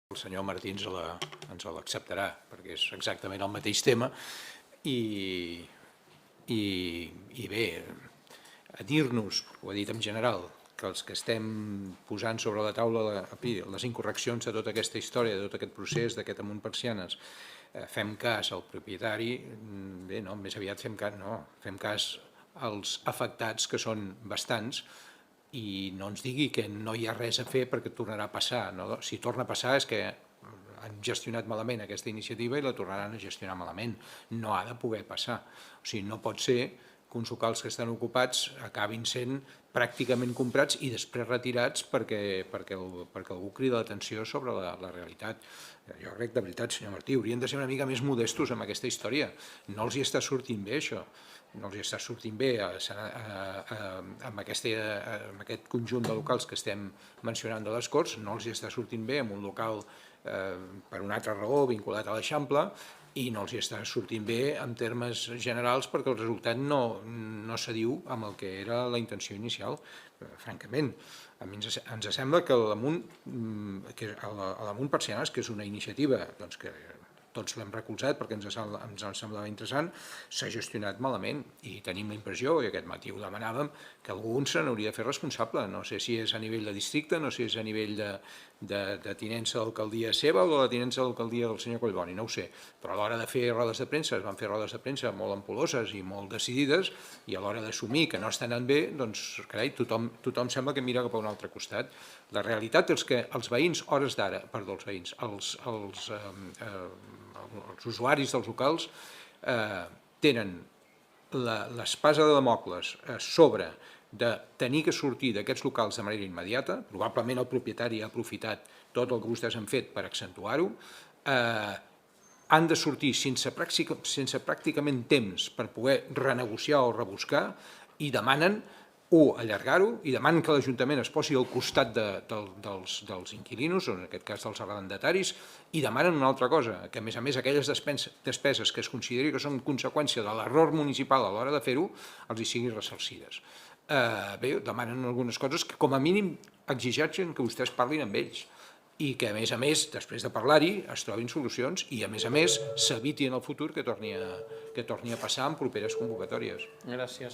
El senyor Martí ens l'acceptarà, perquè és exactament el mateix tema i bé, a dir-nos, ho ha dit en general, que els que estem posant sobre la taula les incorreccions de tota aquesta història, de tot aquest procés, d'aquest amunt persianes, fem cas al propietari, bé, no, més aviat fem cas als afectats, que són bastants, i no ens digui que no hi ha res a fer perquè tornarà a passar. No? Si torna a passar és que han gestionat malament aquesta iniciativa i la tornaran a gestionar malament. No ha de poder passar. O sigui, no pot ser que uns locals que estan ocupats acabin sent pràcticament comprats i després retirats perquè algú crida l'atenció sobre la realitat. Jo crec, de veritat, senyor Martí, haurien de ser una mica més modestos amb aquesta història. No els hi està sortint bé, això. No els hi està sortint bé amb aquest conjunt de locals que estem mencionant de les Corts, no els hi està sortint bé amb un local per una altra raó vinculat a l'Eixample i no els hi està sortint bé en termes generals perquè el resultat no s'adiu amb el que era la intenció inicial, francament. A mi ens sembla que l'Amunt Persianes, que és una iniciativa que tots l'hem recolzat perquè ens semblava interessant, s'ha gestionat malament i tenim la impressió, i aquest matí ho demanàvem, que algú se n'hauria de fer responsable. No sé si és a nivell de districte, no sé si és a nivell de tinença d'alcaldia seva o de la tinença d'alcaldia del senyor Collboni, no ho sé. Però a l'hora de fer rodes de premsa, es van fer rodes de premsa molt ampuloses i molt decidides, i a l'hora d'assumir que no estan anant bé, doncs, carai, tothom sembla que mira cap a un altre costat. La realitat és que els veïns, hores d'ara, perdó, els veïns, els usuaris dels locals tenen l'espasa de Damocles sobre de tenir que sortir d'aquests locals de manera immediata, probablement el propietari ha aprofitat tot el que vostès han fet per accentuar-ho, han de sortir sense pràcticament temps per poder renegociar o rebuscar i demanen allargar-ho i demanen que l'Ajuntament es posi al costat dels inquilinos, o en aquest cas dels arrendataris, i demanen una altra cosa, que a més aquelles despeses que es consideri que són conseqüència de l'error municipal a l'hora de fer-ho, els hi siguin ressarcides. Bé, demanen algunes coses que com a mínim exigeixen que vostès parlin amb ells i que a més, després de parlar-hi, es trobin solucions i a més s'eviti en el futur que torni a passar en properes convocatòries. Gràcies.